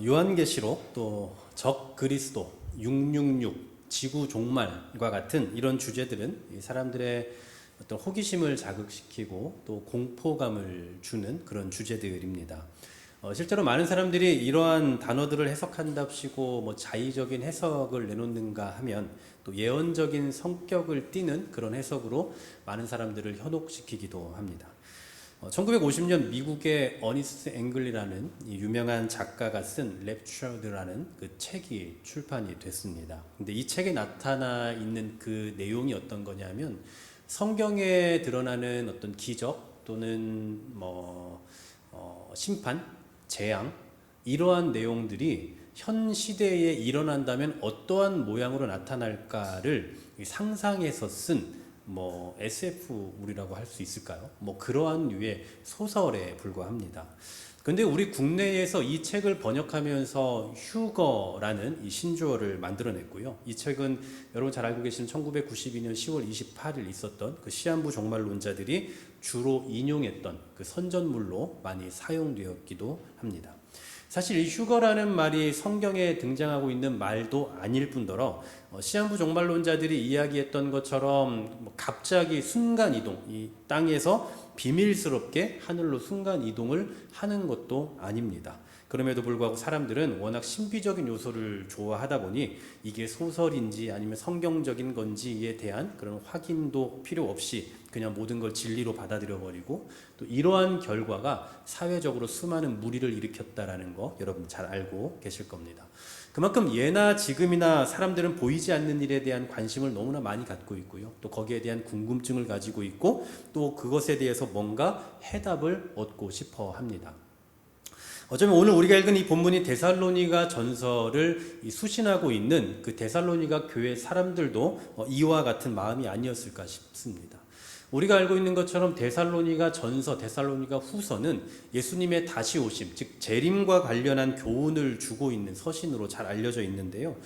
요한계시록 또 적 그리스도 666 지구 종말과 같은 이런 주제들은 이 사람들의 어떤 호기심을 자극시키고 또 공포감을 주는 그런 주제들입니다. 실제로 많은 사람들이 이러한 단어들을 해석한답시고 뭐 자의적인 해석을 내놓는가 하면 또 예언적인 성격을 띠는 그런 해석으로 많은 사람들을 현혹시키기도 합니다. 1950년 미국의 어니스트 앵글이라는 유명한 작가가 쓴 랩처드라는 그 책이 출판이 됐습니다. 근데 이 책에 나타나 있는 그 내용이 어떤 거냐면 성경에 드러나는 어떤 기적 또는 심판, 재앙 이러한 내용들이 현 시대에 일어난다면 어떠한 모양으로 나타날까를 상상해서 쓴 SF물이라고 할 수 있을까요? 그러한 류의 소설에 불과합니다. 근데 우리 국내에서 이 책을 번역하면서 휴거라는 이 신조어를 만들어냈고요. 이 책은 여러분 잘 알고 계시는 1992년 10월 28일 있었던 그 시한부 종말론자들이 주로 인용했던 그 선전물로 많이 사용되었기도 합니다. 사실 이 휴거라는 말이 성경에 등장하고 있는 말도 아닐 뿐더러 시한부 종말론자들이 이야기했던 것처럼 갑자기 순간이동, 이 땅에서 비밀스럽게 하늘로 순간이동을 하는 것도 아닙니다. 그럼에도 불구하고 사람들은 워낙 신비적인 요소를 좋아하다 보니 이게 소설인지 아니면 성경적인 건지에 대한 그런 확인도 필요 없이 그냥 모든 걸 진리로 받아들여 버리고 또 이러한 결과가 사회적으로 수많은 무리를 일으켰다라는 거 여러분 잘 알고 계실 겁니다. 그만큼 예나 지금이나 사람들은 보이지 않는 일에 대한 관심을 너무나 많이 갖고 있고요. 또 거기에 대한 궁금증을 가지고 있고 또 그것에 대해서 뭔가 해답을 얻고 싶어 합니다. 어쩌면 오늘 우리가 읽은 이 본문이 데살로니가 전서를 수신하고 있는 그 데살로니가 교회 사람들도 이와 같은 마음이 아니었을까 싶습니다. 우리가 알고 있는 것처럼 데살로니가 전서, 데살로니가 후서는 예수님의 다시 오심, 즉 재림과 관련한 교훈을 주고 있는 서신으로 잘 알려져 있는데요.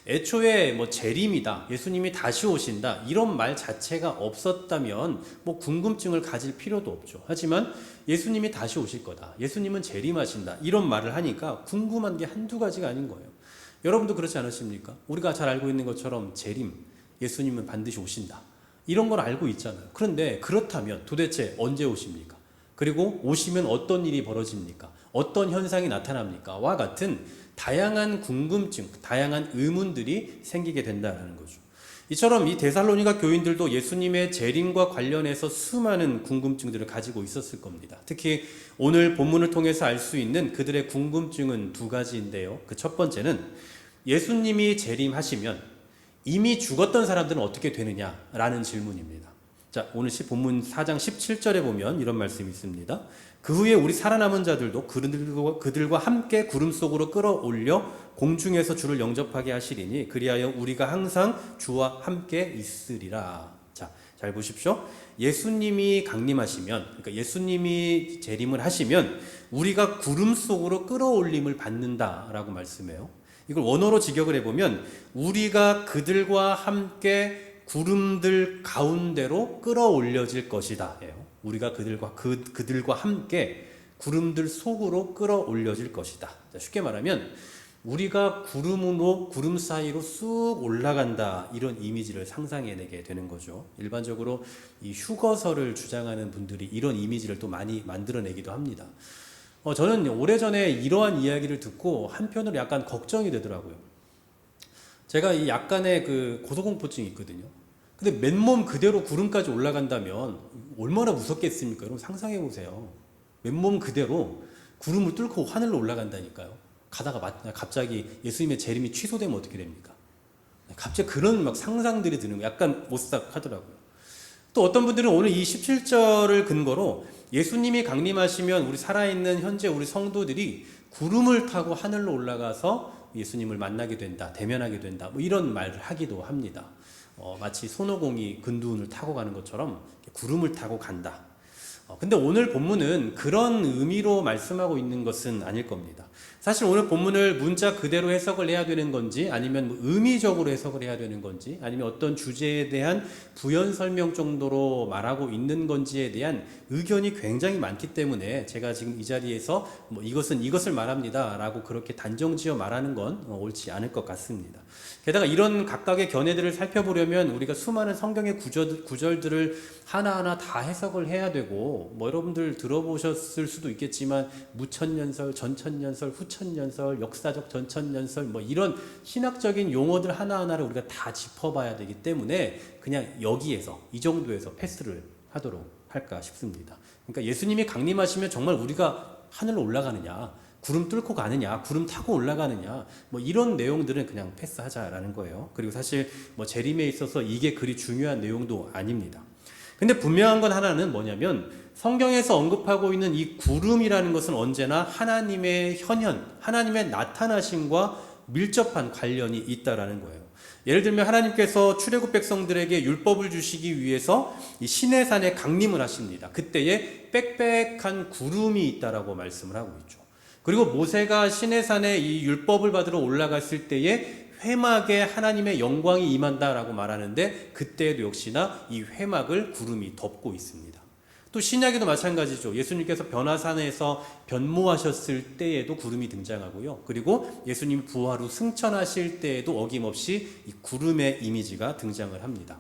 애초에 재림이다, 예수님이 다시 오신다 이런 말 자체가 없었다면 궁금증을 가질 필요도 없죠. 하지만 예수님이 다시 오실 거다, 예수님은 재림하신다 이런 말을 하니까 궁금한 게 한두 가지가 아닌 거예요. 여러분도 그렇지 않으십니까? 우리가 잘 알고 있는 것처럼 재림, 예수님은 반드시 오신다 이런 걸 알고 있잖아요. 그런데 그렇다면 도대체 언제 오십니까? 그리고 오시면 어떤 일이 벌어집니까? 어떤 현상이 나타납니까? 와 같은 다양한 궁금증, 다양한 의문들이 생기게 된다는 거죠. 이처럼 이 데살로니가 교인들도 예수님의 재림과 관련해서 수많은 궁금증들을 가지고 있었을 겁니다. 특히 오늘 본문을 통해서 알 수 있는 그들의 궁금증은 두 가지인데요. 그 첫 번째는 예수님이 재림하시면 이미 죽었던 사람들은 어떻게 되느냐라는 질문입니다. 자, 오늘 본문 4장 17절에 보면 이런 말씀이 있습니다. 그 후에 우리 살아남은 자들도 그들과 함께 구름 속으로 끌어올려 공중에서 주를 영접하게 하시리니 그리하여 우리가 항상 주와 함께 있으리라. 자, 잘 보십시오. 예수님이 강림하시면, 그러니까 예수님이 재림을 하시면 우리가 구름 속으로 끌어올림을 받는다라고 말씀해요. 이걸 원어로 직역을 해보면 우리가 그들과 함께 구름들 가운데로 끌어올려질 것이다. 우리가 그들과 함께 구름들 속으로 끌어올려질 것이다. 쉽게 말하면 우리가 구름 사이로 쑥 올라간다 이런 이미지를 상상해내게 되는 거죠. 일반적으로 이 휴거설을 주장하는 분들이 이런 이미지를 또 많이 만들어내기도 합니다. 저는 오래전에 이러한 이야기를 듣고 한편으로 약간 걱정이 되더라고요. 제가 이 약간의 그 고소공포증이 있거든요. 근데 맨몸 그대로 구름까지 올라간다면 얼마나 무섭겠습니까? 여러분 상상해 보세요. 맨몸 그대로 구름을 뚫고 하늘로 올라간다니까요. 가다가 갑자기 예수님의 재림이 취소되면 어떻게 됩니까? 갑자기 그런 상상들이 드는 거 약간 오싹하더라고요. 또 어떤 분들은 오늘 이 17절을 근거로 예수님이 강림하시면 우리 살아있는 현재 우리 성도들이 구름을 타고 하늘로 올라가서 예수님을 만나게 된다, 대면하게 된다 이런 말을 하기도 합니다. 마치 손오공이 근두운을 타고 가는 것처럼 구름을 타고 간다. 근데 오늘 본문은 그런 의미로 말씀하고 있는 것은 아닐 겁니다. 사실 오늘 본문을 문자 그대로 해석을 해야 되는 건지, 아니면 뭐 의미적으로 해석을 해야 되는 건지, 아니면 어떤 주제에 대한 부연 설명 정도로 말하고 있는 건지에 대한 의견이 굉장히 많기 때문에 제가 지금 이 자리에서 뭐 이것은 이것을 말합니다 라고 그렇게 단정지어 말하는 건 옳지 않을 것 같습니다. 게다가 이런 각각의 견해들을 살펴보려면 우리가 수많은 성경의 구절들을 하나하나 다 해석을 해야 되고, 뭐 여러분들 들어보셨을 수도 있겠지만 무천년설, 전천년설, 후천년설, 역사적 전천년설, 뭐 이런 신학적인 용어들 하나하나를 우리가 다 짚어봐야 되기 때문에 그냥 여기에서 이 정도에서 패스를 하도록 할까 싶습니다. 그러니까 예수님이 강림하시면 정말 우리가 하늘로 올라가느냐, 구름 뚫고 가느냐, 구름 타고 올라가느냐, 뭐 이런 내용들은 그냥 패스하자라는 거예요. 그리고 사실 뭐 재림에 있어서 이게 그리 중요한 내용도 아닙니다. 근데 분명한 건 하나는 뭐냐면, 성경에서 언급하고 있는 이 구름이라는 것은 언제나 하나님의 현현, 하나님의 나타나심과 밀접한 관련이 있다라는 거예요. 예를 들면 하나님께서 출애굽 백성들에게 율법을 주시기 위해서 이 시내산에 강림을 하십니다. 그때에 빽빽한 구름이 있다라고 말씀을 하고 있죠. 그리고 모세가 시내산에 이 율법을 받으러 올라갔을 때에 회막에 하나님의 영광이 임한다라고 말하는데, 그때에도 역시나 이 회막을 구름이 덮고 있습니다. 또 신약에도 마찬가지죠. 예수님께서 변화산에서 변모하셨을 때에도 구름이 등장하고요. 그리고 예수님 부활 후 승천하실 때에도 어김없이 이 구름의 이미지가 등장을 합니다.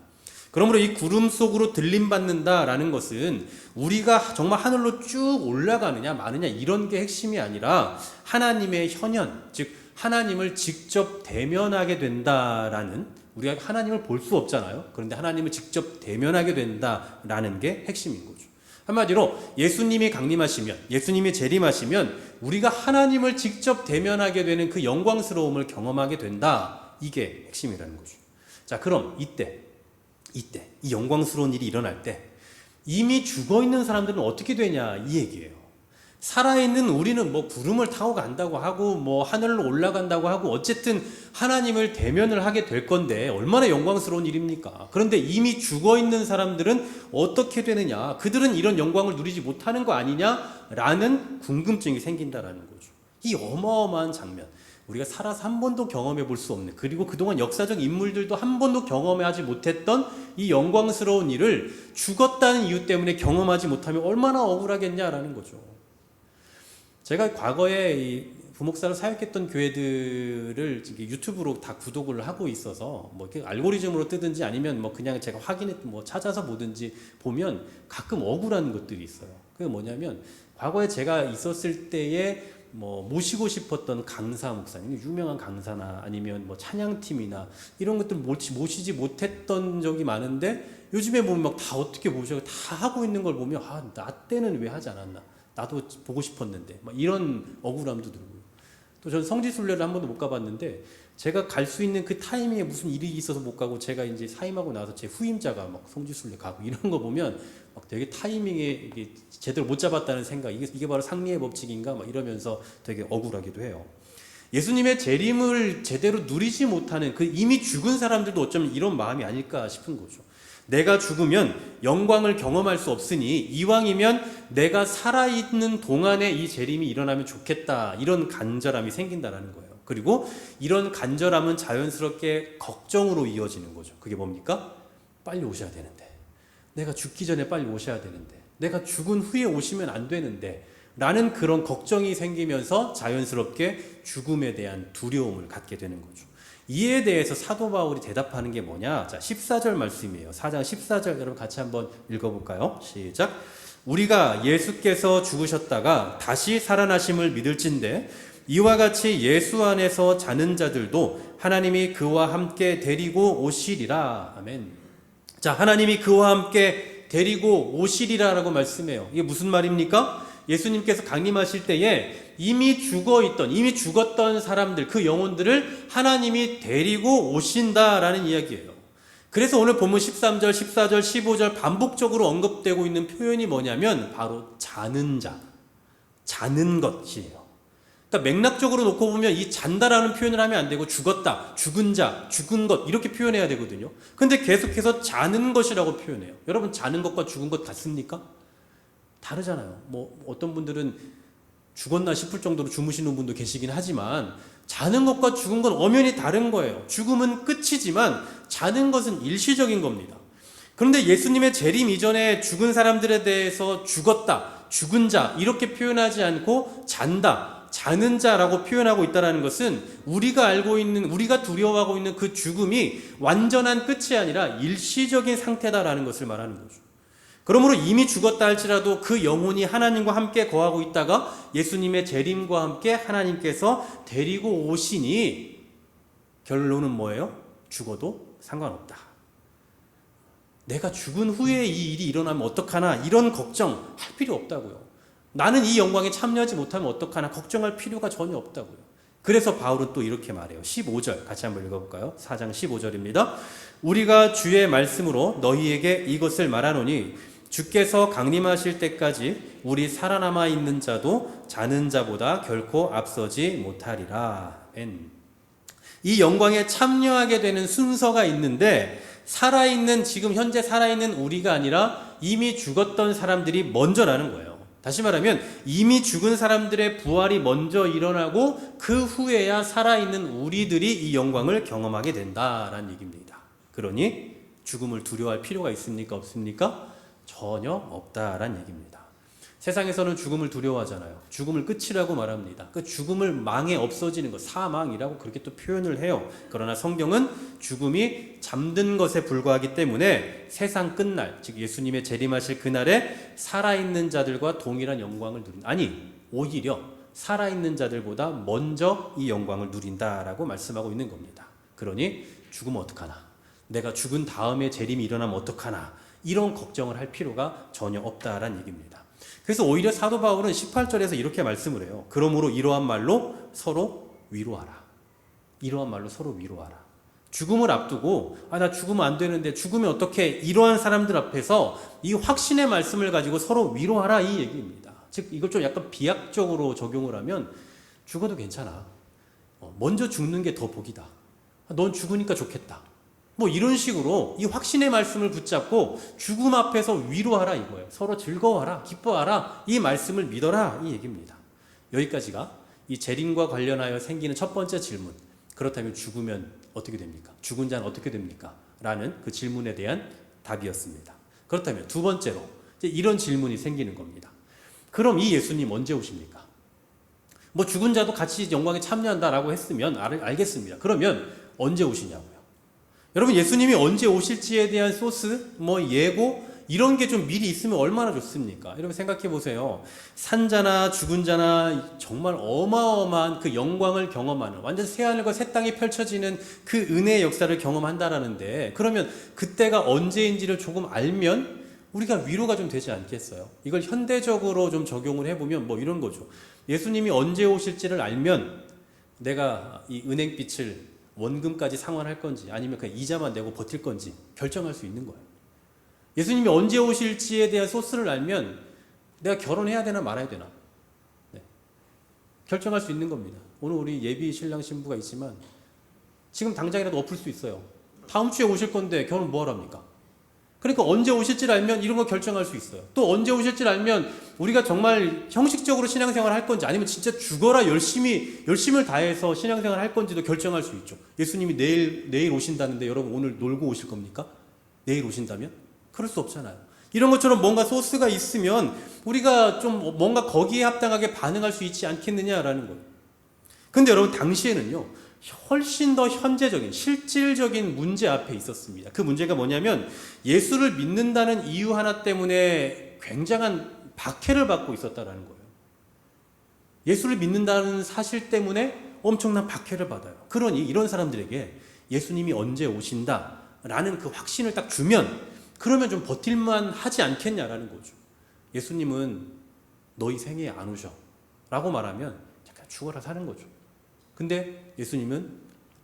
그러므로 이 구름 속으로 들림받는다라는 것은 우리가 정말 하늘로 쭉 올라가느냐 마느냐 이런 게 핵심이 아니라 하나님의 현현, 즉 하나님을 직접 대면하게 된다라는, 우리가 하나님을 볼 수 없잖아요. 그런데 하나님을 직접 대면하게 된다라는 게 핵심인 거죠. 한마디로 예수님이 강림하시면, 예수님이 재림하시면 우리가 하나님을 직접 대면하게 되는 그 영광스러움을 경험하게 된다. 이게 핵심이라는 거죠. 자, 그럼 이때 이 영광스러운 일이 일어날 때 이미 죽어있는 사람들은 어떻게 되냐 이 얘기예요. 살아있는 우리는 뭐 구름을 타고 간다고 하고 뭐 하늘로 올라간다고 하고 어쨌든 하나님을 대면을 하게 될 건데 얼마나 영광스러운 일입니까? 그런데 이미 죽어있는 사람들은 어떻게 되느냐, 그들은 이런 영광을 누리지 못하는 거 아니냐라는 궁금증이 생긴다라는 거죠. 이 어마어마한 장면, 우리가 살아서 한 번도 경험해 볼 수 없는, 그리고 그동안 역사적 인물들도 한 번도 경험하지 못했던 이 영광스러운 일을 죽었다는 이유 때문에 경험하지 못하면 얼마나 억울하겠냐라는 거죠. 제가 과거에 이 부목사로 사역했던 교회들을 유튜브로 다 구독을 하고 있어서 뭐 이렇게 알고리즘으로 뜨든지 아니면 뭐 그냥 제가 뭐 찾아서 보든지 보면 가끔 억울한 것들이 있어요. 그게 뭐냐면, 과거에 제가 있었을 때에 뭐 모시고 싶었던 강사 목사님, 유명한 강사나 아니면 뭐 찬양팀이나 이런 것들 모시지 못했던 적이 많은데, 요즘에 보면 막 다 어떻게 모셔 다 하고 있는 걸 보면 나 때는 왜 하지 않았나, 나도 보고 싶었는데, 막 이런 억울함도 들고요. 또 전 성지순례를 한 번도 못 가봤는데, 제가 갈 수 있는 그 타이밍에 무슨 일이 있어서 못 가고 제가 이제 사임하고 나서 제 후임자가 막 성지순례 가고 이런 거 보면 막 되게 타이밍에 이게 제대로 못 잡았다는 생각, 이게 바로 상리의 법칙인가 막 이러면서 되게 억울하기도 해요. 예수님의 재림을 제대로 누리지 못하는 그 이미 죽은 사람들도 어쩌면 이런 마음이 아닐까 싶은 거죠. 내가 죽으면 영광을 경험할 수 없으니 이왕이면 내가 살아있는 동안에 이 재림이 일어나면 좋겠다, 이런 간절함이 생긴다라는 거예요. 그리고 이런 간절함은 자연스럽게 걱정으로 이어지는 거죠. 그게 뭡니까? 빨리 오셔야 되는데, 내가 죽기 전에 빨리 오셔야 되는데, 내가 죽은 후에 오시면 안 되는데 라는 그런 걱정이 생기면서 자연스럽게 죽음에 대한 두려움을 갖게 되는 거죠. 이에 대해서 사도 바울이 대답하는 게 뭐냐? 자, 14절 말씀이에요. 4장 14절 여러분 같이 한번 읽어볼까요? 시작. 우리가 예수께서 죽으셨다가 다시 살아나심을 믿을진대 이와 같이 예수 안에서 자는 자들도 하나님이 그와 함께 데리고 오시리라. 아멘. 자, 하나님이 그와 함께 데리고 오시리라라고 말씀해요. 이게 무슨 말입니까? 예수님께서 강림하실 때에 이미 죽었던 사람들, 그 영혼들을 하나님이 데리고 오신다라는 이야기예요. 그래서 오늘 본문 13절, 14절, 15절 반복적으로 언급되고 있는 표현이 뭐냐면 바로 자는 자, 자는 것이에요. 그러니까 맥락적으로 놓고 보면 이 잔다라는 표현을 하면 안 되고 죽었다, 죽은 자, 죽은 것 이렇게 표현해야 되거든요. 근데 계속해서 자는 것이라고 표현해요. 여러분, 자는 것과 죽은 것 같습니까? 다르잖아요. 뭐 어떤 분들은 죽었나 싶을 정도로 주무시는 분도 계시긴 하지만 자는 것과 죽은 건 엄연히 다른 거예요. 죽음은 끝이지만 자는 것은 일시적인 겁니다. 그런데 예수님의 재림 이전에 죽은 사람들에 대해서 죽었다, 죽은 자 이렇게 표현하지 않고 잔다, 자는 자라고 표현하고 있다는 것은 우리가 알고 있는, 우리가 두려워하고 있는 그 죽음이 완전한 끝이 아니라 일시적인 상태다라는 것을 말하는 거죠. 그러므로 이미 죽었다 할지라도 그 영혼이 하나님과 함께 거하고 있다가 예수님의 재림과 함께 하나님께서 데리고 오시니 결론은 뭐예요? 죽어도 상관없다. 내가 죽은 후에 이 일이 일어나면 어떡하나 이런 걱정할 필요 없다고요. 나는 이 영광에 참여하지 못하면 어떡하나 걱정할 필요가 전혀 없다고요. 그래서 바울은 또 이렇게 말해요. 15절 같이 한번 읽어볼까요? 4장 15절입니다. 우리가 주의 말씀으로 너희에게 이것을 말하노니 주께서 강림하실 때까지 우리 살아남아 있는 자도 자는 자보다 결코 앞서지 못하리라. 이 영광에 참여하게 되는 순서가 있는데 살아있는, 지금 현재 살아있는 우리가 아니라 이미 죽었던 사람들이 먼저 나는 거예요. 다시 말하면 이미 죽은 사람들의 부활이 먼저 일어나고 그 후에야 살아있는 우리들이 이 영광을 경험하게 된다라는 얘기입니다. 그러니 죽음을 두려워할 필요가 있습니까? 없습니까? 전혀 없다라는 얘기입니다. 세상에서는 죽음을 두려워하잖아요. 죽음을 끝이라고 말합니다. 그 죽음을 망해 없어지는 것, 사망이라고 그렇게 또 표현을 해요. 그러나 성경은 죽음이 잠든 것에 불과하기 때문에 세상 끝날, 즉 예수님의 재림하실 그날에 살아있는 자들과 동일한 영광을 누린다. 아니, 오히려 살아있는 자들보다 먼저 이 영광을 누린다라고 말씀하고 있는 겁니다. 그러니 죽으면 어떡하나? 내가 죽은 다음에 재림이 일어나면 어떡하나? 이런 걱정을 할 필요가 전혀 없다라는 얘기입니다. 그래서 오히려 사도 바울은 18절에서 이렇게 말씀을 해요. 그러므로 이러한 말로 서로 위로하라. 이러한 말로 서로 위로하라. 죽음을 앞두고 나 죽으면 안 되는데 죽으면 어떻게, 이러한 사람들 앞에서 이 확신의 말씀을 가지고 서로 위로하라 이 얘기입니다. 즉 이걸 좀 약간 비약적으로 적용을 하면 죽어도 괜찮아. 먼저 죽는 게 더 복이다. 넌 죽으니까 좋겠다. 뭐 이런 식으로 이 확신의 말씀을 붙잡고 죽음 앞에서 위로하라 이거예요. 서로 즐거워하라, 기뻐하라, 이 말씀을 믿어라 이 얘기입니다. 여기까지가 이 재림과 관련하여 생기는 첫 번째 질문. 그렇다면 죽으면 어떻게 됩니까? 죽은 자는 어떻게 됩니까? 라는 그 질문에 대한 답이었습니다. 그렇다면 두 번째로 이제 이런 질문이 생기는 겁니다. 그럼 이 예수님 언제 오십니까? 뭐 죽은 자도 같이 영광에 참여한다라고 했으면 알겠습니다. 그러면 언제 오시냐고요? 여러분, 예수님이 언제 오실지에 대한 소스, 예고 이런 게 좀 미리 있으면 얼마나 좋습니까? 여러분 생각해 보세요. 산자나 죽은 자나 정말 어마어마한 그 영광을 경험하는, 완전 새하늘과 새 땅이 펼쳐지는 그 은혜의 역사를 경험한다라는데, 그러면 그때가 언제인지를 조금 알면 우리가 위로가 좀 되지 않겠어요? 이걸 현대적으로 좀 적용을 해보면 이런 거죠. 예수님이 언제 오실지를 알면 내가 이 은행빚을 원금까지 상환할 건지 아니면 그냥 이자만 내고 버틸 건지 결정할 수 있는 거예요. 예수님이 언제 오실지에 대한 소스를 알면 내가 결혼해야 되나 말아야 되나 결정할 수 있는 겁니다. 오늘 우리 예비 신랑 신부가 있지만 지금 당장이라도 엎을 수 있어요. 다음 주에 오실 건데 결혼 뭐 하랍니까? 그러니까 언제 오실지를 알면 이런 거 결정할 수 있어요. 또 언제 오실지를 알면 우리가 정말 형식적으로 신앙생활을 할 건지 아니면 진짜 죽어라 열심을 다해서 신앙생활을 할 건지도 결정할 수 있죠. 예수님이 내일 오신다는데 여러분 오늘 놀고 오실 겁니까? 내일 오신다면? 그럴 수 없잖아요. 이런 것처럼 뭔가 소스가 있으면 우리가 좀 뭔가 거기에 합당하게 반응할 수 있지 않겠느냐라는 거예요. 근데 여러분 당시에는요, 훨씬 더 현재적인 실질적인 문제 앞에 있었습니다. 그 문제가 뭐냐면 예수를 믿는다는 이유 하나 때문에 굉장한 박해를 받고 있었다라는 거예요. 예수를 믿는다는 사실 때문에 엄청난 박해를 받아요. 그러니 이런 사람들에게 예수님이 언제 오신다라는 그 확신을 딱 주면 그러면 좀 버틸만 하지 않겠냐라는 거죠. 예수님은 너희 생애에 안 오셔 라고 말하면 잠깐 죽어라 사는 거죠. 근데 예수님은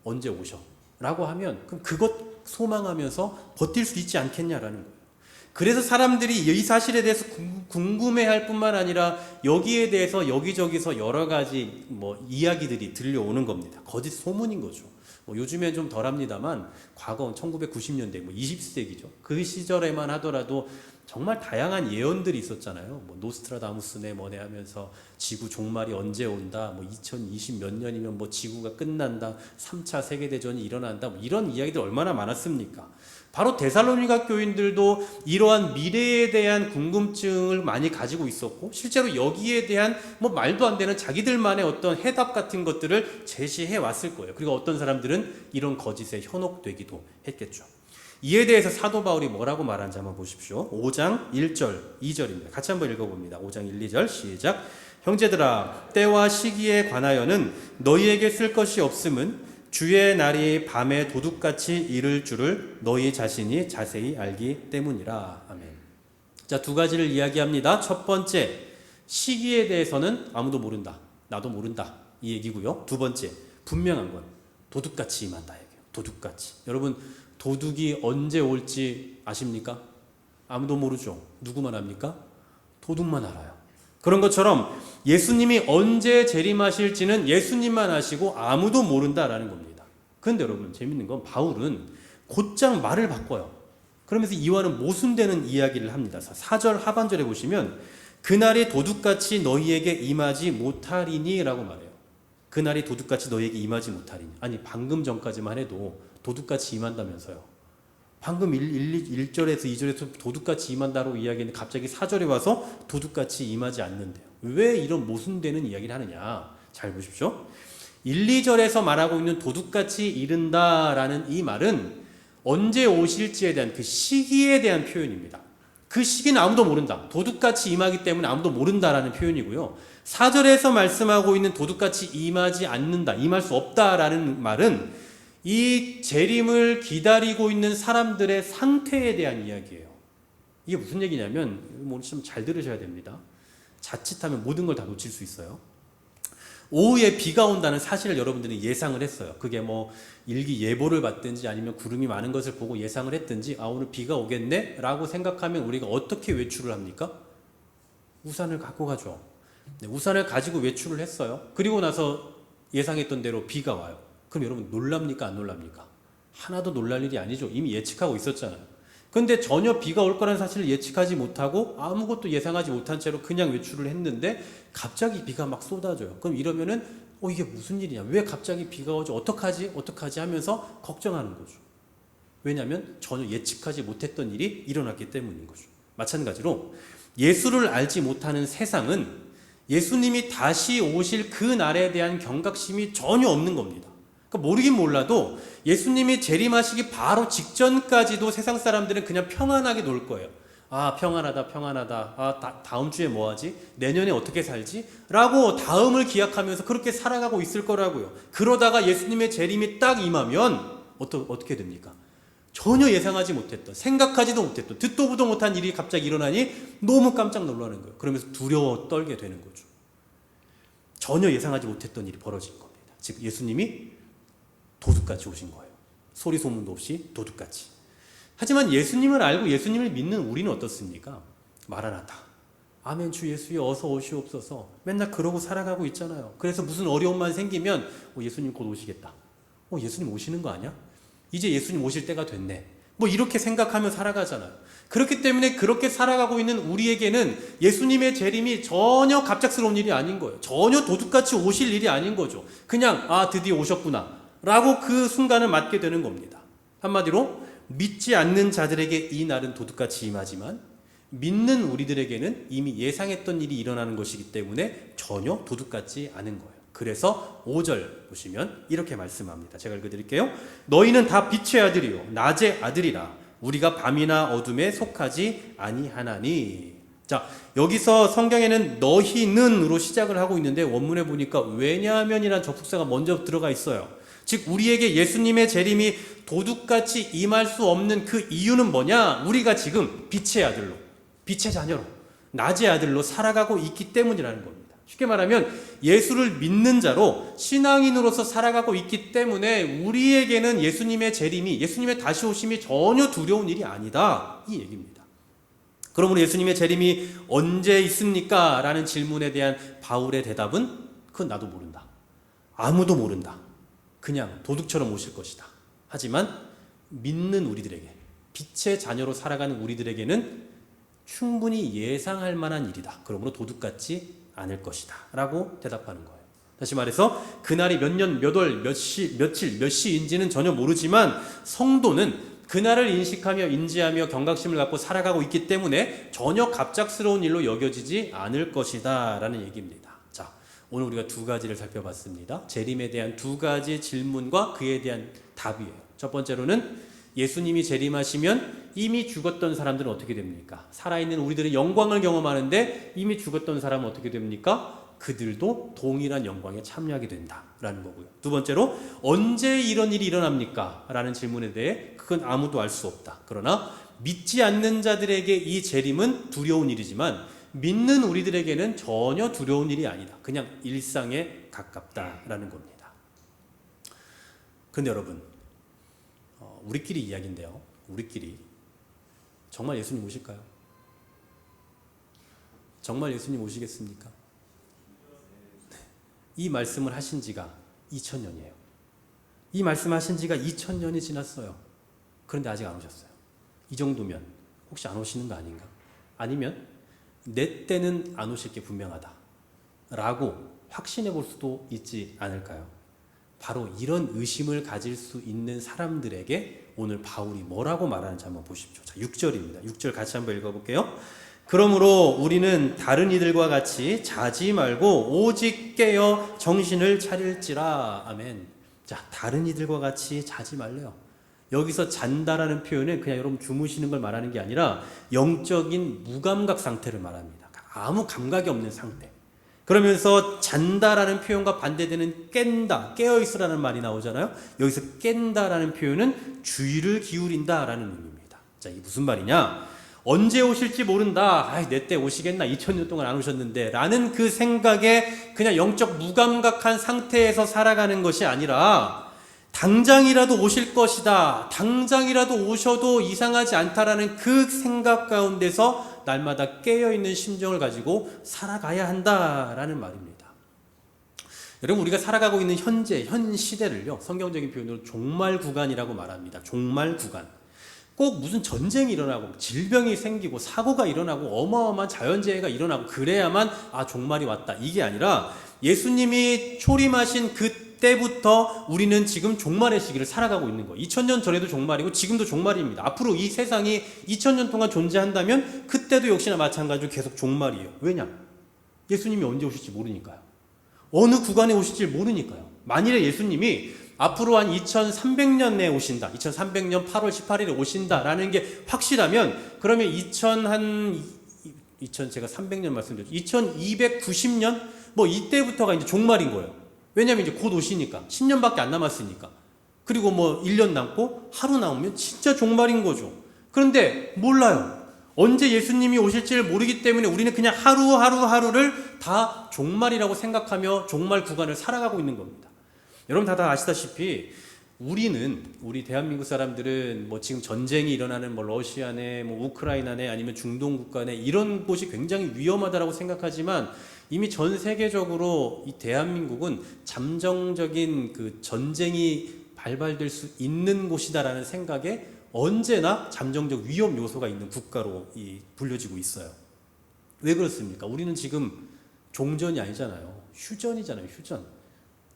언제 오셔? 라고 하면 그럼 그것 소망하면서 버틸 수 있지 않겠냐라는 거예요. 그래서 사람들이 이 사실에 대해서 궁금해할 뿐만 아니라 여기에 대해서 여기저기서 여러 가지 이야기들이 들려오는 겁니다. 거짓 소문인 거죠. 요즘엔 좀 덜합니다만 과거 1990년대 20세기죠. 그 시절에만 하더라도 정말 다양한 예언들이 있었잖아요. 뭐 노스트라다무스네 뭐네 하면서 지구 종말이 언제 온다. 뭐 2020 몇 년이면 뭐 지구가 끝난다. 3차 세계대전이 일어난다. 뭐 이런 이야기들 얼마나 많았습니까? 바로 데살로니가 교인들도 이러한 미래에 대한 궁금증을 많이 가지고 있었고 실제로 여기에 대한 뭐 말도 안 되는 자기들만의 어떤 해답 같은 것들을 제시해 왔을 거예요. 그리고 어떤 사람들은 이런 거짓에 현혹되기도 했겠죠. 이에 대해서 사도 바울이 뭐라고 말하는지 한번 보십시오. 5장 1절 2절입니다. 같이 한번 읽어봅니다. 5장 1, 2절 시작. 형제들아 때와 시기에 관하여는 너희에게 쓸 것이 없음은 주의 날이 밤에 도둑같이 이를 줄을 너희 자신이 자세히 알기 때문이라. 아멘. 자, 두 가지를 이야기합니다. 첫 번째, 시기에 대해서는 아무도 모른다. 나도 모른다. 이 얘기고요. 두 번째, 분명한 건 도둑같이 임한다 얘기예요. 도둑같이. 여러분, 도둑이 언제 올지 아십니까? 아무도 모르죠. 누구만 압니까? 도둑만 알아요. 그런 것처럼 예수님이 언제 재림하실지는 예수님만 아시고 아무도 모른다라는 겁니다. 그런데 여러분 재밌는 건 바울은 곧장 말을 바꿔요. 그러면서 이와는 모순되는 이야기를 합니다. 4절 하반절에 보시면 그날이 도둑같이 너희에게 임하지 못하리니 라고 말해요. 그날이 도둑같이 너희에게 임하지 못하리니. 아니 방금 전까지만 해도 도둑같이 임한다면서요. 방금 1절에서 2절에서 도둑같이 임한다고 이야기했는데 갑자기 4절에 와서 도둑같이 임하지 않는데요. 왜 이런 모순되는 이야기를 하느냐. 잘 보십시오. 1, 2절에서 말하고 있는 도둑같이 이른다라는 이 말은 언제 오실지에 대한 그 시기에 대한 표현입니다. 그 시기는 아무도 모른다. 도둑같이 임하기 때문에 아무도 모른다라는 표현이고요. 4절에서 말씀하고 있는 도둑같이 임하지 않는다, 임할 수 없다라는 말은 이 재림을 기다리고 있는 사람들의 상태에 대한 이야기예요. 이게 무슨 얘기냐면 뭐 좀 잘 들으셔야 됩니다. 자칫하면 모든 걸 다 놓칠 수 있어요. 오후에 비가 온다는 사실을 여러분들이 예상을 했어요. 그게 뭐 일기예보를 받든지 아니면 구름이 많은 것을 보고 예상을 했든지 아 오늘 비가 오겠네 라고 생각하면 우리가 어떻게 외출을 합니까? 우산을 갖고 가죠. 네, 우산을 가지고 외출을 했어요. 그리고 나서 예상했던 대로 비가 와요. 그럼 여러분 놀랍니까 안 놀랍니까? 하나도 놀랄 일이 아니죠. 이미 예측하고 있었잖아요. 그런데 전혀 비가 올 거라는 사실을 예측하지 못하고 아무것도 예상하지 못한 채로 그냥 외출을 했는데 갑자기 비가 막 쏟아져요. 그럼 이러면은 이게 무슨 일이냐? 왜 갑자기 비가 오지? 어떡하지? 하면서 걱정하는 거죠. 왜냐하면 전혀 예측하지 못했던 일이 일어났기 때문인 거죠. 마찬가지로 예수를 알지 못하는 세상은 예수님이 다시 오실 그 날에 대한 경각심이 전혀 없는 겁니다. 그러니까 모르긴 몰라도 예수님이 재림하시기 바로 직전까지도 세상 사람들은 그냥 평안하게 놀 거예요. 아 평안하다. 아 다음 주에 뭐 하지? 내년에 어떻게 살지? 라고 다음을 기약하면서 그렇게 살아가고 있을 거라고요. 그러다가 예수님의 재림이 딱 임하면 어떻게 됩니까? 전혀 예상하지 못했던, 생각하지도 못했던, 듣도 보도 못한 일이 갑자기 일어나니 너무 깜짝 놀라는 거예요. 그러면서 두려워 떨게 되는 거죠. 전혀 예상하지 못했던 일이 벌어진 겁니다. 즉 예수님이 도둑같이 오신 거예요. 소리 소문도 없이 도둑같이. 하지만 예수님을 알고 예수님을 믿는 우리는 어떻습니까? 마라나타. 아멘 주 예수여 어서 오시옵소서. 맨날 그러고 살아가고 있잖아요. 그래서 무슨 어려움만 생기면 예수님 곧 오시겠다. 예수님 오시는 거 아니야? 이제 예수님 오실 때가 됐네. 뭐 이렇게 생각하며 살아가잖아요. 그렇기 때문에 그렇게 살아가고 있는 우리에게는 예수님의 재림이 전혀 갑작스러운 일이 아닌 거예요. 전혀 도둑같이 오실 일이 아닌 거죠. 그냥 드디어 오셨구나 라고 그 순간을 맞게 되는 겁니다. 한마디로 믿지 않는 자들에게 이 날은 도둑같이 임하지만 믿는 우리들에게는 이미 예상했던 일이 일어나는 것이기 때문에 전혀 도둑같지 않은 거예요. 그래서 5절 보시면 이렇게 말씀합니다. 제가 읽어드릴게요. 너희는 다 빛의 아들이요 낮의 아들이라 우리가 밤이나 어둠에 속하지 아니하나니. 자, 여기서 성경에는 너희는으로 시작을 하고 있는데 원문에 보니까 왜냐하면이란 접속사가 먼저 들어가 있어요. 즉 우리에게 예수님의 재림이 도둑같이 임할 수 없는 그 이유는 뭐냐? 우리가 지금 빛의 아들로, 빛의 자녀로, 낮의 아들로 살아가고 있기 때문이라는 겁니다. 쉽게 말하면 예수를 믿는 자로 신앙인으로서 살아가고 있기 때문에 우리에게는 예수님의 재림이, 예수님의 다시 오심이 전혀 두려운 일이 아니다, 이 얘기입니다. 그러므로 예수님의 재림이 언제 있습니까? 라는 질문에 대한 바울의 대답은 그건 나도 모른다. 아무도 모른다. 그냥 도둑처럼 오실 것이다. 하지만 믿는 우리들에게, 빛의 자녀로 살아가는 우리들에게는 충분히 예상할 만한 일이다. 그러므로 도둑 같지 않을 것이다. 라고 대답하는 거예요. 다시 말해서 그날이 몇 년, 몇 월, 몇 시, 며칠, 몇 시인지는 전혀 모르지만 성도는 그날을 인식하며 인지하며 경각심을 갖고 살아가고 있기 때문에 전혀 갑작스러운 일로 여겨지지 않을 것이다 라는 얘기입니다. 자, 오늘 우리가 두 가지를 살펴봤습니다. 재림에 대한 두 가지 질문과 그에 대한 답이에요. 첫 번째로는 예수님이 재림하시면 이미 죽었던 사람들은 어떻게 됩니까? 살아있는 우리들은 영광을 경험하는데 이미 죽었던 사람은 어떻게 됩니까? 그들도 동일한 영광에 참여하게 된다라는 거고요. 두 번째로 언제 이런 일이 일어납니까? 라는 질문에 대해 그건 아무도 알 수 없다. 그러나 믿지 않는 자들에게 이 재림은 두려운 일이지만 믿는 우리들에게는 전혀 두려운 일이 아니다. 그냥 일상에 가깝다라는 겁니다. 근데 여러분, 우리끼리 이야기인데요. 우리끼리 정말 예수님 오실까요? 정말 예수님 오시겠습니까? 이 말씀을 하신 지가 2000년이에요. 이 말씀하신 지가 2000년이 지났어요. 그런데 아직 안 오셨어요. 이 정도면 혹시 안 오시는 거 아닌가? 아니면 내 때는 안 오실 게 분명하다 라고 확신해 볼 수도 있지 않을까요? 바로 이런 의심을 가질 수 있는 사람들에게 오늘 바울이 뭐라고 말하는지 한번 보십시오. 자, 6절입니다. 6절 같이 한번 읽어볼게요. 그러므로 우리는 다른 이들과 같이 자지 말고 오직 깨어 정신을 차릴지라. 아멘. 자, 다른 이들과 같이 자지 말래요. 여기서 잔다라는 표현은 그냥 여러분 주무시는 걸 말하는 게 아니라 영적인 무감각 상태를 말합니다. 아무 감각이 없는 상태. 그러면서 잔다라는 표현과 반대되는 깬다, 깨어있으라는 말이 나오잖아요. 여기서 깬다라는 표현은 주의를 기울인다라는 의미입니다. 자, 이게 무슨 말이냐? 언제 오실지 모른다. 내 때 오시겠나? 2000년 동안 안 오셨는데 라는 그 생각에 그냥 영적 무감각한 상태에서 살아가는 것이 아니라 당장이라도 오실 것이다. 당장이라도 오셔도 이상하지 않다라는 그 생각 가운데서 날마다 깨어있는 심정을 가지고 살아가야 한다라는 말입니다. 여러분, 우리가 살아가고 있는 현 시대를요, 성경적인 표현으로 종말 구간이라고 말합니다. 종말 구간. 꼭 무슨 전쟁이 일어나고 질병이 생기고 사고가 일어나고 어마어마한 자연재해가 일어나고 그래야만 종말이 왔다. 이게 아니라 예수님이 초림하신 그때부터 우리는 지금 종말의 시기를 살아가고 있는 거예요. 2000년 전에도 종말이고 지금도 종말입니다. 앞으로 이 세상이 2000년 동안 존재한다면 그때도 역시나 마찬가지로 계속 종말이에요. 왜냐? 예수님이 언제 오실지 모르니까요. 어느 구간에 오실지 모르니까요. 만일에 예수님이 앞으로 한 2300년 내에 오신다. 2300년 8월 18일에 오신다라는 게 확실하면 그러면 제가 300년 말씀드렸죠. 2290년 뭐 이때부터가 이제 종말인 거예요. 왜냐면 이제 곧 오시니까. 10년밖에 안 남았으니까. 그리고 뭐 1년 남고 하루 남으면 진짜 종말인 거죠. 그런데 몰라요. 언제 예수님이 오실지를 모르기 때문에 우리는 그냥 하루를 다 종말이라고 생각하며 종말 구간을 살아가고 있는 겁니다. 여러분 다 아시다시피 우리 대한민국 사람들은 뭐 지금 전쟁이 일어나는 뭐 러시아 내, 뭐 우크라이나 내 아니면 중동 국가 내 이런 곳이 굉장히 위험하다라고 생각하지만 이미 전 세계적으로 이 대한민국은 잠정적인 그 전쟁이 발발될 수 있는 곳이다라는 생각에 언제나 잠정적 위험 요소가 있는 국가로 불려지고 있어요. 왜 그렇습니까? 우리는 지금 종전이 아니잖아요. 휴전이잖아요. 휴전.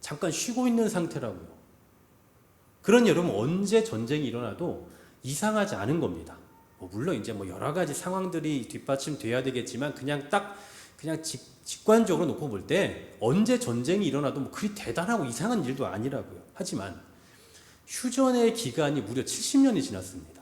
잠깐 쉬고 있는 상태라고요. 그러니 여러분 언제 전쟁이 일어나도 이상하지 않은 겁니다. 물론 이제 뭐 여러 가지 상황들이 뒷받침돼야 되겠지만 그냥 직관적으로 놓고 볼 때 언제 전쟁이 일어나도 뭐 그리 대단하고 이상한 일도 아니라고요. 하지만 휴전의 기간이 무려 70년이 지났습니다.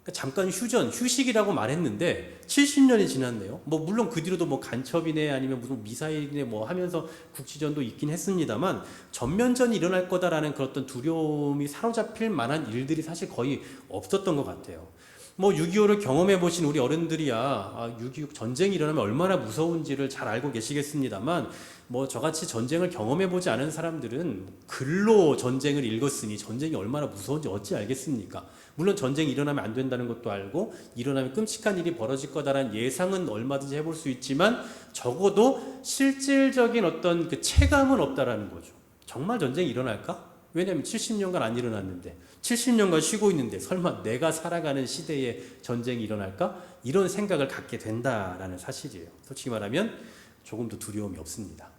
그러니까 잠깐 휴식이라고 말했는데 70년이 지났네요. 뭐 물론 그 뒤로도 뭐 간첩이네 아니면 무슨 미사일이네 뭐 하면서 국지전도 있긴 했습니다만 전면전이 일어날 거다라는 그런 어떤 두려움이 사로잡힐 만한 일들이 사실 거의 없었던 것 같아요. 뭐 6.25를 경험해 보신 우리 어른들이야 6.26 전쟁이 일어나면 얼마나 무서운지를 잘 알고 계시겠습니다만 뭐 저같이 전쟁을 경험해 보지 않은 사람들은 글로 전쟁을 읽었으니 전쟁이 얼마나 무서운지 어찌 알겠습니까? 물론 전쟁이 일어나면 안 된다는 것도 알고 일어나면 끔찍한 일이 벌어질 거다라는 예상은 얼마든지 해볼 수 있지만 적어도 실질적인 어떤 그 체감은 없다라는 거죠. 정말 전쟁이 일어날까? 왜냐하면 70년간 안 일어났는데 70년간 쉬고 있는데 설마 내가 살아가는 시대에 전쟁이 일어날까? 이런 생각을 갖게 된다라는 사실이에요. 솔직히 말하면 조금도 두려움이 없습니다.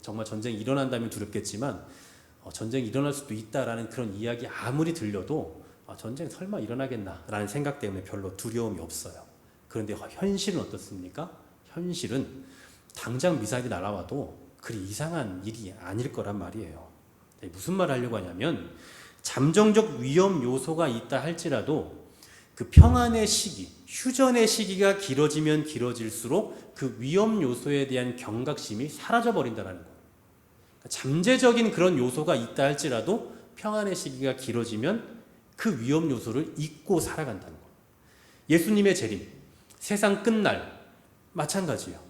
정말 전쟁이 일어난다면 두렵겠지만 전쟁이 일어날 수도 있다라는 그런 이야기 아무리 들려도 전쟁 설마 일어나겠나라는 생각 때문에 별로 두려움이 없어요. 그런데 현실은 어떻습니까? 현실은 당장 미사일이 날아와도 그리 이상한 일이 아닐 거란 말이에요. 무슨 말을 하려고 하냐면 잠정적 위험 요소가 있다 할지라도 그 평안의 시기, 휴전의 시기가 길어지면 길어질수록 그 위험 요소에 대한 경각심이 사라져 버린다는 거예요. 잠재적인 그런 요소가 있다 할지라도 평안의 시기가 길어지면 그 위험 요소를 잊고 살아간다는 거예요. 예수님의 재림, 세상 끝날 마찬가지예요.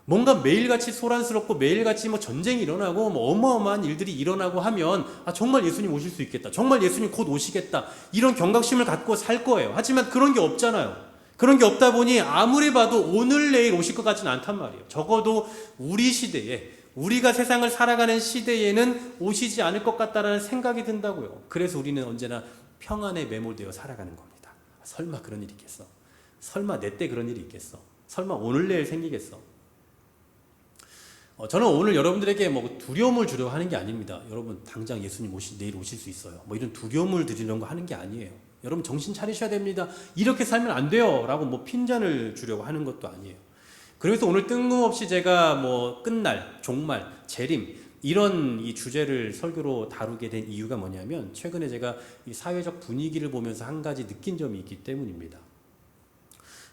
뭔가 매일같이 소란스럽고 매일같이 전쟁이 일어나고 어마어마한 일들이 일어나고 하면 정말 예수님 오실 수 있겠다. 정말 예수님 곧 오시겠다. 이런 경각심을 갖고 살 거예요. 하지만 그런 게 없잖아요. 그런 게 없다 보니 아무리 봐도 오늘 내일 오실 것 같지는 않단 말이에요. 적어도 우리 시대에 우리가 세상을 살아가는 시대에는 오시지 않을 것 같다라는 생각이 든다고요. 그래서 우리는 언제나 평안에 매몰되어 살아가는 겁니다. 설마 그런 일이 있겠어? 설마 내 때 그런 일이 있겠어? 설마 오늘 내일 생기겠어? 저는 오늘 여러분들에게 두려움을 주려고 하는 게 아닙니다. 여러분 당장 예수님 내일 오실 수 있어요. 이런 두려움을 드리려고 하는 게 아니에요. 여러분 정신 차리셔야 됩니다. 이렇게 살면 안 돼요. 라고 핀잔을 주려고 하는 것도 아니에요. 그래서 오늘 뜬금없이 제가 끝날, 종말, 재림 이런 이 주제를 설교로 다루게 된 이유가 뭐냐면 최근에 제가 이 사회적 분위기를 보면서 한 가지 느낀 점이 있기 때문입니다.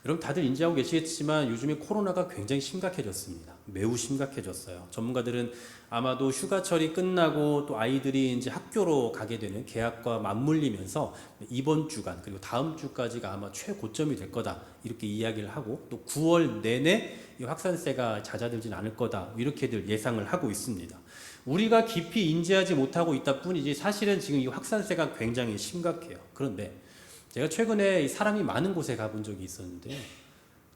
여러분 다들 인지하고 계시겠지만 요즘에 코로나가 굉장히 심각해졌습니다. 매우 심각해졌어요. 전문가들은 아마도 휴가철이 끝나고 또 아이들이 이제 학교로 가게 되는 개학과 맞물리면서 이번 주간 그리고 다음 주까지가 아마 최고점이 될 거다 이렇게 이야기를 하고 또 9월 내내 이 확산세가 잦아들지는 않을 거다 이렇게들 예상을 하고 있습니다. 우리가 깊이 인지하지 못하고 있다 뿐이지 사실은 지금 이 확산세가 굉장히 심각해요. 그런데 제가 최근에 사람이 많은 곳에 가본 적이 있었는데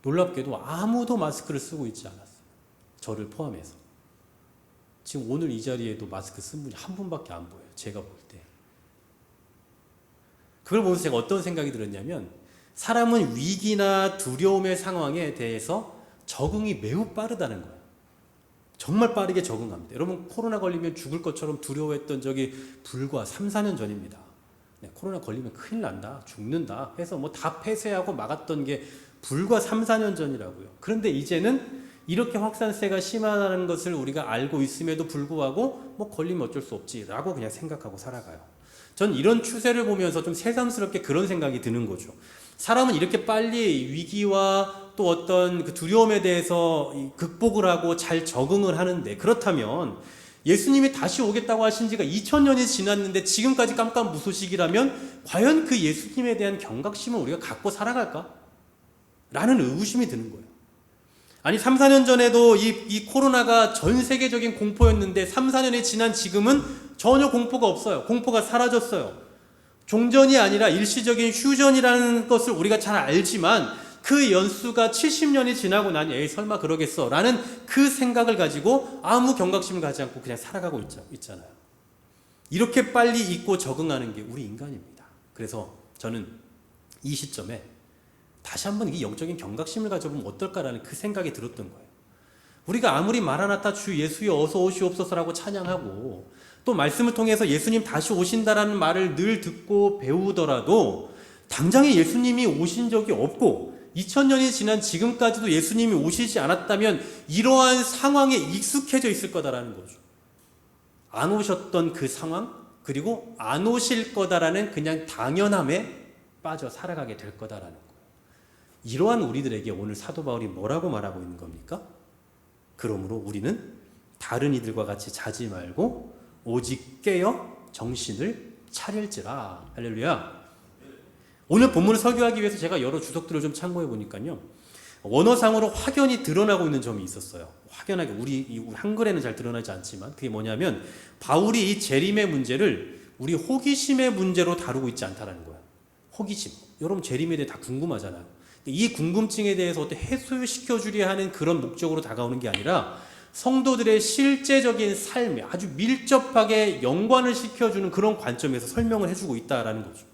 놀랍게도 아무도 마스크를 쓰고 있지 않았어요. 저를 포함해서. 지금 오늘 이 자리에도 마스크 쓴 분이 한 분밖에 안 보여요. 제가 볼 때. 그걸 보면서 제가 어떤 생각이 들었냐면 사람은 위기나 두려움의 상황에 대해서 적응이 매우 빠르다는 거예요. 정말 빠르게 적응합니다. 여러분 코로나 걸리면 죽을 것처럼 두려워했던 적이 불과 3, 4년 전입니다. 코로나 걸리면 큰일 난다, 죽는다 해서 다 폐쇄하고 막았던 게 불과 3, 4년 전이라고요. 그런데 이제는 이렇게 확산세가 심하다는 것을 우리가 알고 있음에도 불구하고 걸리면 어쩔 수 없지라고 그냥 생각하고 살아가요. 전 이런 추세를 보면서 좀 새삼스럽게 그런 생각이 드는 거죠. 사람은 이렇게 빨리 위기와 또 어떤 그 두려움에 대해서 극복을 하고 잘 적응을 하는데 그렇다면 예수님이 다시 오겠다고 하신 지가 2000년이 지났는데 지금까지 깜깜무소식이라면 과연 그 예수님에 대한 경각심을 우리가 갖고 살아갈까? 라는 의구심이 드는 거예요. 아니 3, 4년 전에도 이 코로나가 전 세계적인 공포였는데 3, 4년이 지난 지금은 전혀 공포가 없어요. 공포가 사라졌어요. 종전이 아니라 일시적인 휴전이라는 것을 우리가 잘 알지만 그 연수가 70년이 지나고 나니 에이 설마 그러겠어 라는 그 생각을 가지고 아무 경각심을 가지 않고 그냥 살아가고 있잖아요. 이렇게 빨리 잊고 적응하는 게 우리 인간입니다. 그래서 저는 이 시점에 다시 한번 이 영적인 경각심을 가져보면 어떨까라는 그 생각이 들었던 거예요. 우리가 아무리 마라나타 주 예수여 어서 오시옵소서라고 찬양하고 또 말씀을 통해서 예수님 다시 오신다라는 말을 늘 듣고 배우더라도 당장에 예수님이 오신 적이 없고 2000년이 지난 지금까지도 예수님이 오시지 않았다면 이러한 상황에 익숙해져 있을 거다라는 거죠. 안 오셨던 그 상황 그리고 안 오실 거다라는 그냥 당연함에 빠져 살아가게 될 거다라는 거예요. 이러한 우리들에게 오늘 사도 바울이 뭐라고 말하고 있는 겁니까? 그러므로 우리는 다른 이들과 같이 자지 말고 오직 깨어 정신을 차릴지라. 할렐루야. 오늘 본문을 설교하기 위해서 제가 여러 주석들을 좀 참고해 보니까요. 원어상으로 확연히 드러나고 있는 점이 있었어요. 확연하게 우리 한글에는 잘 드러나지 않지만 그게 뭐냐면 바울이 이 재림의 문제를 우리 호기심의 문제로 다루고 있지 않다라는 거예요. 호기심. 여러분 재림에 대해 다 궁금하잖아요. 이 궁금증에 대해서 어떻게 해소시켜 주려 하는 그런 목적으로 다가오는 게 아니라 성도들의 실제적인 삶에 아주 밀접하게 연관을 시켜주는 그런 관점에서 설명을 해주고 있다라는 거죠.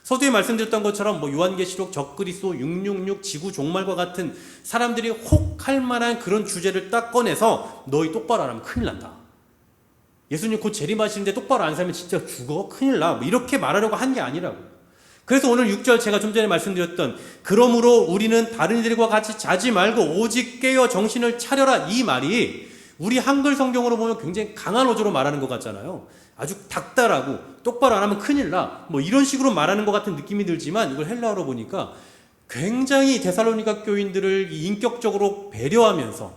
서두에 말씀드렸던 것처럼 요한계시록, 적그리스도, 666, 지구 종말과 같은 사람들이 혹할 만한 그런 주제를 딱 꺼내서 너희 똑바로 안 하면 큰일 난다. 예수님 곧 재림하시는데 똑바로 안 살면 진짜 죽어? 큰일 나. 이렇게 말하려고 한 게 아니라고. 그래서 오늘 6절 제가 좀 전에 말씀드렸던 그러므로 우리는 다른 이들과 같이 자지 말고 오직 깨어 정신을 차려라, 이 말이 우리 한글 성경으로 보면 굉장히 강한 어조로 말하는 것 같잖아요. 아주 닥달하고 똑바로 안 하면 큰일 나. 이런 식으로 말하는 것 같은 느낌이 들지만 이걸 헬라어로 보니까 굉장히 데살로니가 교인들을 인격적으로 배려하면서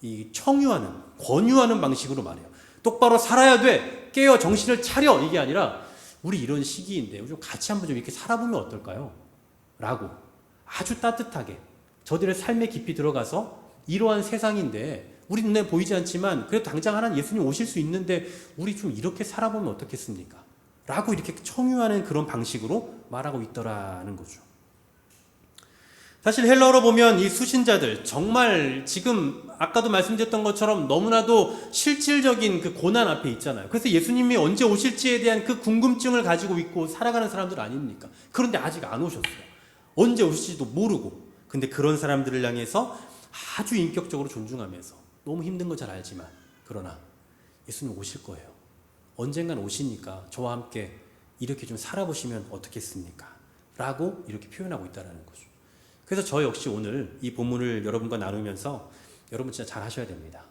이 청유하는, 권유하는 방식으로 말해요. 똑바로 살아야 돼. 깨어 정신을 차려. 이게 아니라 우리 이런 시기인데 좀 같이 한번 좀 이렇게 살아보면 어떨까요? 라고 아주 따뜻하게 저들의 삶에 깊이 들어가서 이러한 세상인데 우리 눈에 보이지 않지만 그래도 당장 하나님 예수님 오실 수 있는데 우리 좀 이렇게 살아보면 어떻겠습니까? 라고 이렇게 청유하는 그런 방식으로 말하고 있더라는 거죠. 사실 헬라어로 보면 이 수신자들 정말 지금 아까도 말씀드렸던 것처럼 너무나도 실질적인 그 고난 앞에 있잖아요. 그래서 예수님이 언제 오실지에 대한 그 궁금증을 가지고 있고 살아가는 사람들 아닙니까? 그런데 아직 안 오셨어요. 언제 오실지도 모르고. 근데 그런 사람들을 향해서 아주 인격적으로 존중하면서 너무 힘든 거 잘 알지만 그러나 예수님 오실 거예요. 언젠간 오시니까 저와 함께 이렇게 좀 살아보시면 어떻겠습니까? 라고 이렇게 표현하고 있다는 거죠. 그래서 저 역시 오늘 이 본문을 여러분과 나누면서 여러분 진짜 잘 하셔야 됩니다.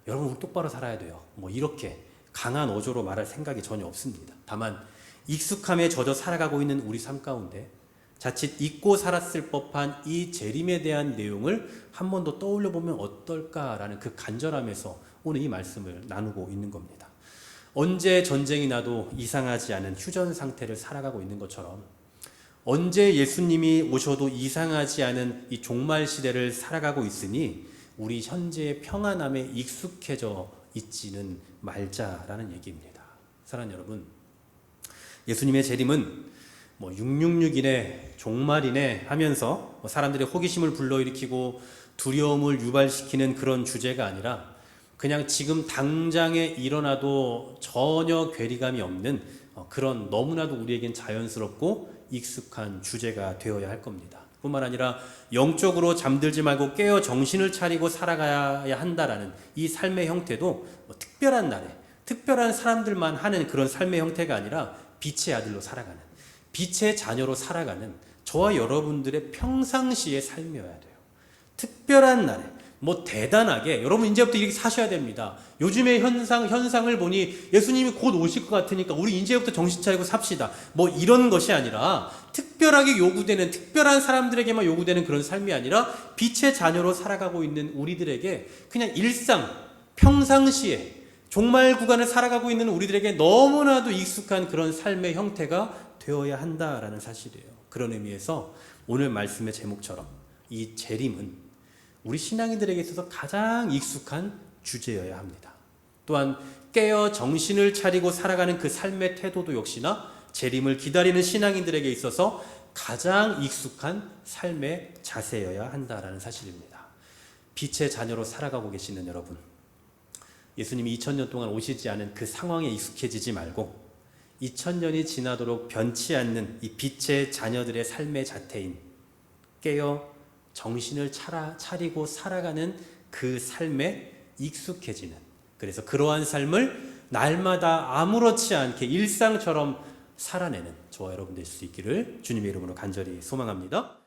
여러분 우리 똑바로 살아야 돼요. 이렇게 강한 어조로 말할 생각이 전혀 없습니다. 다만 익숙함에 젖어 살아가고 있는 우리 삶 가운데 자칫 잊고 살았을 법한 이 재림에 대한 내용을 한 번 더 떠올려 보면 어떨까라는 그 간절함에서 오늘 이 말씀을 나누고 있는 겁니다. 언제 전쟁이 나도 이상하지 않은 휴전 상태를 살아가고 있는 것처럼 언제 예수님이 오셔도 이상하지 않은 이 종말 시대를 살아가고 있으니 우리 현재의 평안함에 익숙해져 있지는 말자라는 얘기입니다. 사랑하는 여러분, 예수님의 재림은 666이네 종말이네 하면서 사람들의 호기심을 불러일으키고 두려움을 유발시키는 그런 주제가 아니라 그냥 지금 당장에 일어나도 전혀 괴리감이 없는 그런 너무나도 우리에겐 자연스럽고 익숙한 주제가 되어야 할 겁니다. 뿐만 아니라 영적으로 잠들지 말고 깨어 정신을 차리고 살아가야 한다라는 이 삶의 형태도 특별한 날에 특별한 사람들만 하는 그런 삶의 형태가 아니라 빛의 아들로 살아가는, 빛의 자녀로 살아가는 저와 여러분들의 평상시의 삶이어야 돼요. 특별한 날에 대단하게 여러분 이제부터 이렇게 사셔야 됩니다. 요즘의 현상을 보니 예수님이 곧 오실 것 같으니까 우리 이제부터 정신 차리고 삽시다. 이런 것이 아니라 특별하게 요구되는, 특별한 사람들에게만 요구되는 그런 삶이 아니라 빛의 자녀로 살아가고 있는 우리들에게 그냥 일상, 평상시에 종말 구간을 살아가고 있는 우리들에게 너무나도 익숙한 그런 삶의 형태가 되어야 한다라는 사실이에요. 그런 의미에서 오늘 말씀의 제목처럼 이 재림은 우리 신앙인들에게 있어서 가장 익숙한 주제여야 합니다. 또한 깨어 정신을 차리고 살아가는 그 삶의 태도도 역시나 재림을 기다리는 신앙인들에게 있어서 가장 익숙한 삶의 자세여야 한다라는 사실입니다. 빛의 자녀로 살아가고 계시는 여러분, 예수님이 2000년 동안 오시지 않은 그 상황에 익숙해지지 말고 2000년이 지나도록 변치 않는 이 빛의 자녀들의 삶의 자태인 깨어 정신을 차리고 살아가는 그 삶에 익숙해지는, 그래서 그러한 삶을 날마다 아무렇지 않게 일상처럼 살아내는 저와 여러분 될 수 있기를 주님의 이름으로 간절히 소망합니다.